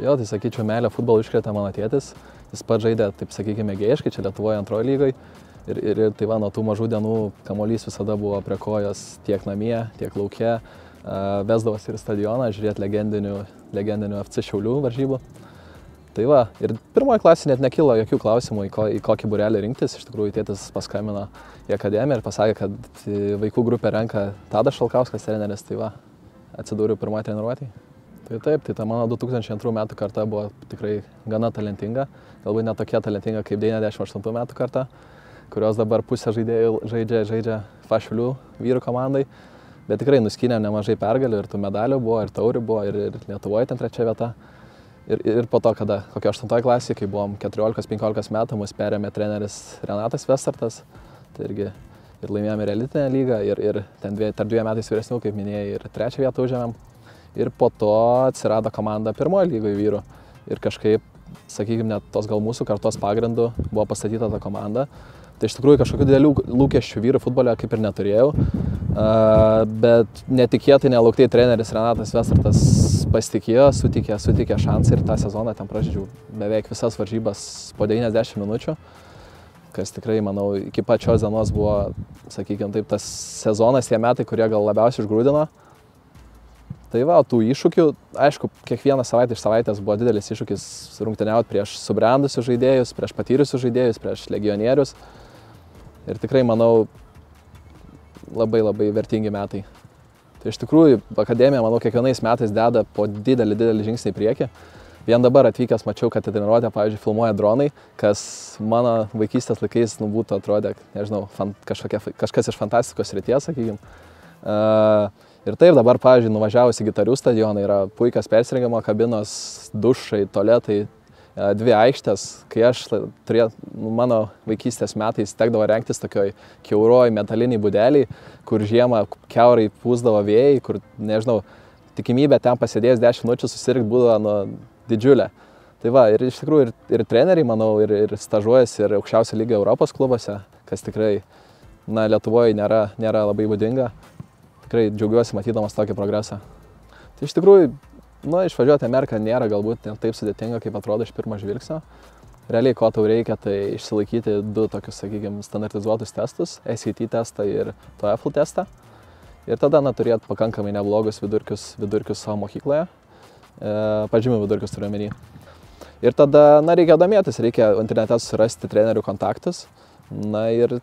Jo, tai sakyčiau, meilę futbolą iškrėtė mano tėtis. Jis pats žaidė, taip sakykime, mėgėjiškai, čia Lietuvoje antroje lygoje. Ir tai va, nuo tų mažų dienų kamuolys visada buvo prie kojos tiek namie, tiek lauke. Vesdavosi ir stadioną, žiūrėti legendinių FC Šiaulių varžybų. Tai va, ir pirmoji klasė net nekilo jokių klausimų, į kokį būrelį rinktis. Iš tikrųjų, tėtis paskambino į akademiją ir pasakė, kad vaikų grupę renka Tadas Šalkauskas treneris. Tai va, atsidūriau pirmoje treniruotėje. Tai taip, tai ta mano 2002 metų karta buvo tikrai gana talentinga. Galbūt ne tokia talentinga kaip 98 metų karta, kurios dabar pusė žaidėjų žaidžia Šiaulių vyrų komandai. Bet tikrai nuskynėm nemažai pergalių ir tų medalių buvo, ir taurių buvo, ir Lietuvoje ten 3 vieta. Ir po to, kada kokio 8 klasėje, kai buvom 14-15 metų, mus perėmė treneris Renatas Vestartas. Tai irgi ir laimėjome ir elitinę lygą, ir ten tarp 2 metais vyresnių, kaip minėjai, ir 3 vietą užėmėm. Ir po to atsirado komanda pirmoje lygoje vyrų. Ir kažkaip, sakykime, net tos gal mūsų kartos pagrindų buvo pastatyta ta komanda. Tai iš tikrųjų kažkokių didelių lūkesčių vyrų futbole kaip ir neturėjau. Bet netikėtai nelauktai treneris Renatas Vestartas pasitikėjo, sutikė šansą ir tą sezoną ten pražaidžiau beveik visas varžybas po 90 minučių. Kas tikrai, manau, iki pačios dienos buvo, sakykime, taip, tas sezonas, tie metai, kurie gal labiausiai išgrūdino. Tai va, tų iššūkių, aišku, kiekvieną savaitę iš savaitės buvo didelis iššūkis rungtyniauti prieš subrendusius žaidėjus, prieš patyrusius žaidėjus, prieš legionierius. Ir tikrai, manau, labai vertingi metai. Tai iš tikrųjų, akademija, manau, kiekvienais metais deda po didelį žingsnį į priekį. Vien dabar atvykęs mačiau, kad treniruotę, pavyzdžiui, filmuoja dronai, kas mano vaikystės laikais būtų atrodė, nežinau, kažkas iš fantastikos srities, sakykime. Ir taip dabar, pavyzdžiui, nuvažiavus į Gitarių stadioną yra puikios persirengimo kabinos, dušai, tualetai, 2 aikštės. Kai aš mano vaikystės metais tekdavo rengtis tokioj kiauroj metaliniai būdeliai, kur žiemą kiaurai pūsdavo vėjai, kur, nežinau, tikimybė ten pasėdėjus 10 minučių susirgti būdavo didžiulė. Tai va, ir iš tikrųjų ir treneriai, manau, ir stažuojasi ir aukščiausio lygio Europos klubuose, kas tikrai, Lietuvoje nėra labai būdinga. Tikrai džiaugiuosi matydamas tokį progresą. Tai iš tikrųjų, išvažiuoti į Ameriką nėra galbūt net taip sudėtinga, kaip atrodo iš pirmo žvilgsnio. Realiai, ko tau reikia, tai išsilaikyti 2 tokius, sakykime, standartizuotus testus, SAT testą ir TOEFL testą. Ir tada, turėti pakankamai neblogus vidurkius savo mokykloje. Pažymių vidurkius turiu omeny. Ir tada, reikia domėtis, reikia internete surasti trenerių kontaktus. Ir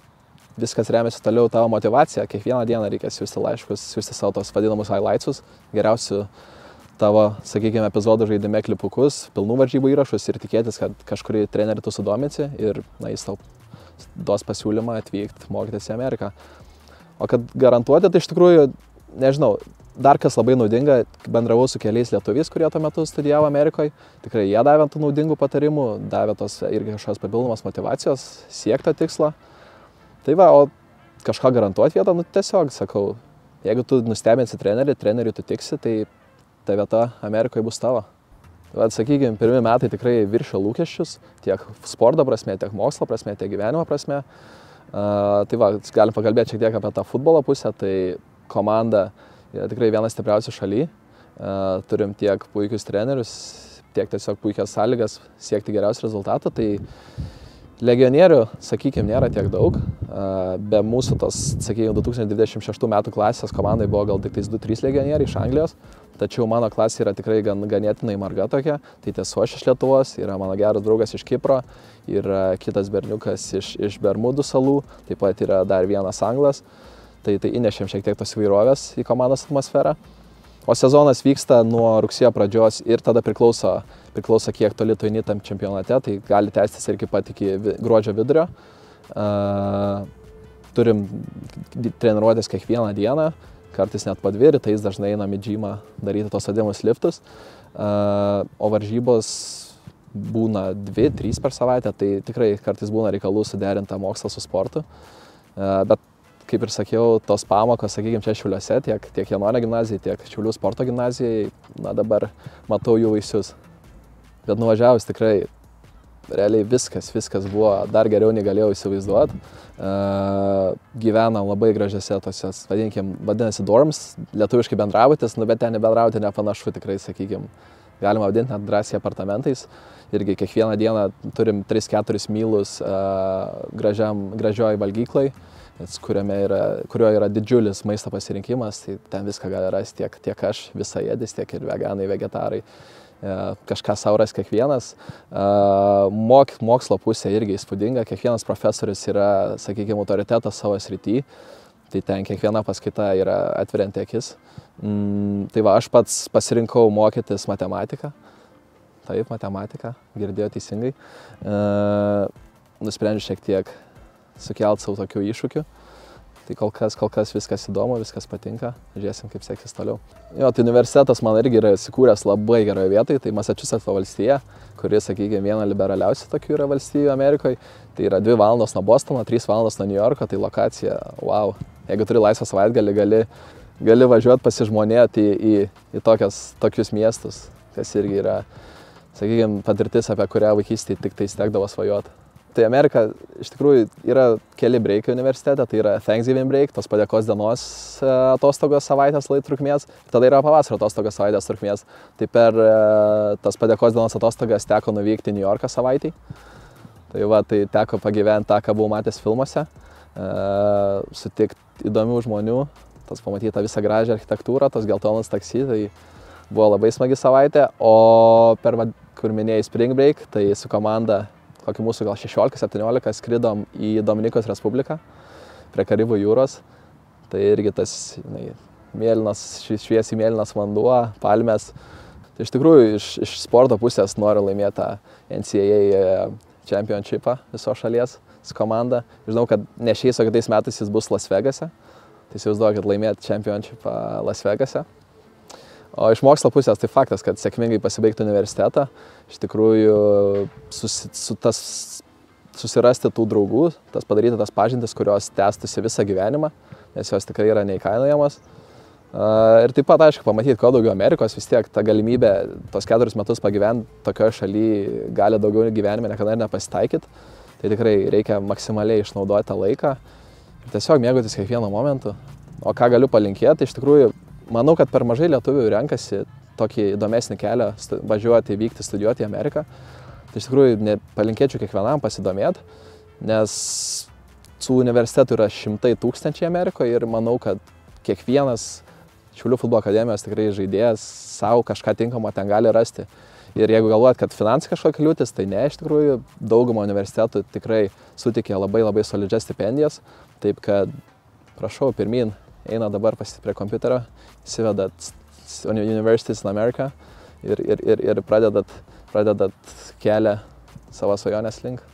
viskas remiasi toliau tavo motivacija. Kiekvieną dieną reikia siųsti laiškus, siųsti savo tos vadinamus highlightsus, geriausių tavo, sakykime, epizodų žaidime klipukus, pilnų varžybų įrašus ir tikėtis, kad kažkurį trenerį tu sudominsi ir jis tau duos pasiūlymą atvykti mokytis į Ameriką. O kad garantuoti, tai iš tikrųjų, nežinau, dar kas labai naudinga, bendravau su keliais lietuviais, kurie tuo metu studijavo Amerikoje. Tikrai jie davė tų naudingų patarimų, davė tos irgi kažkokios papildomos motivacijos siekti tikslo. Tai va, o kažką garantuoti vietą, tiesiog sakau, jeigu tu nustebinsi treneriui tu tiksi, tai ta vieta Amerikoje bus tavo. Tai va, sakykime, pirmi metai tikrai viršio lūkesčius, tiek sporto prasme, tiek mokslo prasme, tiek gyvenimo prasme. Tai va, galim pakalbėti šiek tiek apie tą futbolo pusę, tai komanda yra tikrai viena stipriausių šaly. Turim tiek puikius trenerius, tiek tiesiog puikias sąlygas siekti geriausių rezultatų. Tai legionierių, sakykime, nėra tiek daug. Be mūsų tos, sakykime, 2026 metų klasės komandai buvo gal tik 2-3 legionieriai iš Anglijos. Tačiau mano klasė yra tikrai ganėtinai marga tokia. Tai tiesiog aš iš Lietuvos, yra mano geras draugas iš Kipro, yra kitas berniukas iš Bermudų salų, taip pat yra dar vienas anglas. Tai įnešėm šiek tiek tos įvairovės į komandos atmosferą. O sezonas vyksta nuo rugsėjo pradžios ir tada priklauso kiek toli tu eini tam čempionate, tai gali tęstis ir iki gruodžio vidurio. Turim treniruotės kiekvieną dieną, kartais net po 2, rytais dažnai einam į džymą daryti tos vadinamus liftus. O varžybos būna 2-3 per savaitę, tai tikrai kartais būna reikalų suderinti mokslą su sportu. Bet kaip ir sakiau, tos pamokos, sakykime, čia Šiauliuose, tiek Janonio gimnazijai, tiek Šiaulių sporto gimnazijai, dabar matau jų vaisius. Bet nuvažiavus tikrai, realiai viskas buvo dar geriau nei galėjau įsivaizduoti. Gyvenam labai gražiose tose, vadinasi dorms, lietuviškai bendrabutis, bet ten bendrauti nepanašu tikrai, sakykime. galima vadinti net drąsiai apartamentais. Irgi kiekvieną dieną turim 3-4 mylus gražioj valgyklai, kurioje yra didžiulis maisto pasirinkimas, tai ten viską gali rasti tiek aš, visaėdis, tiek ir veganai, vegetarai. Kažką sauras kiekvienas. Mokslo pusė irgi įspūdinga, kiekvienas profesorius yra, sakykime, autoritetas savo srity, tai ten kiekviena paskaita yra atverianti akis. Tai va, aš pats pasirinkau mokytis matematiką. Taip, matematika, girdėjau teisingai. Nusprendžiu šiek tiek sukelti savo tokių iššūkių. Tai kol kas viskas įdomu, viskas patinka. Žiūrėsim, kaip seksis toliau. Jo, tai universitetas man irgi yra įsikūręs labai geroje vietoje. Tai Massachusetts valstija, kuri, sakykime, viena liberaliausių tokių yra valstijų Amerikoje. Tai yra 2 valandos nuo Bostono, 3 valandos nuo New Yorko. Tai lokacija, wow. Jeigu turi laisvą savaitgalį, gali važiuoti pasižmonėti į tokius miestus, kas irgi yra, sakykime, patirtis, apie kurią vaikystėje tik tai stekdavo svajoti. Tai Amerika iš tikrųjų yra keli breikai universitete, tai yra Thanksgiving break, tos padėkos dienos atostogos savaitės trukmės, tada yra pavasario atostogos savaitės trukmės. Tai per tas padėkos dienos atostogas teko nuvykti į New Yorką savaitį. Tai va, tai teko pagyventi tą, ką buvau matęs filmuose, sutikti įdomių žmonių, pamatyti tą visą gražią architektūrą, tos geltonas taksi, tai buvo labai smagi savaitė, o per, kur minėjai Spring Break, tai su komanda, kokį mūsų gal 16-17, skridom į Dominikos Respubliką, prie Karibų jūros. Tai irgi tas mėlynas, šviesiai mėlynas vanduo, palmės. Tai iš tikrųjų iš sporto pusės noriu laimėti tą NCAA Championshipą visos šalies su komanda. Žinau, kad ne šiais, o kitais metais jis bus Las Vegase. Tai įsivaizduoju, kad laimėti Championshipą Las Vegase. O iš mokslo pusės tai faktas, kad sėkmingai pasibaigti universitetą, iš tikrųjų susirasti tų draugų, padaryti tas pažintis, kurios tęstųsi visą gyvenimą, nes jos tikrai yra neįkainojamos. Ir taip pat, aišku, pamatyti kuo daugiau Amerikos, vis tiek ta galimybė tos 4 metus pagyventi tokioje šalyje gali daugiau gyvenime niekada ir nepasitaikyti. Tai tikrai reikia maksimaliai išnaudoti tą laiką ir tiesiog mėgautis kiekvieno momentu. O ką galiu palinkėti, iš tikrųjų, manau, kad per mažai lietuvių renkasi tokį įdomesnį kelią važiuoti, vykti, studijuoti į Ameriką. Tai iš tikrųjų palinkėčiau kiekvienam pasidomėti, nes tų universitetų yra 100 000 Amerikoje ir manau, kad kiekvienas Šiaulių futbolo akademijos tikrai žaidėjas savo kažką tinkamo ten gali rasti. Ir jeigu galvojat, kad finansai kažkokia kliūtis, tai ne, iš tikrųjų dauguma universitetų tikrai sutikė labai solidžias stipendijas. Taip kad, prašau, pirmyn. Eina dabar prie kompiuterio, įsivedat Universities in America ir pradedat kelią savo svajonės link.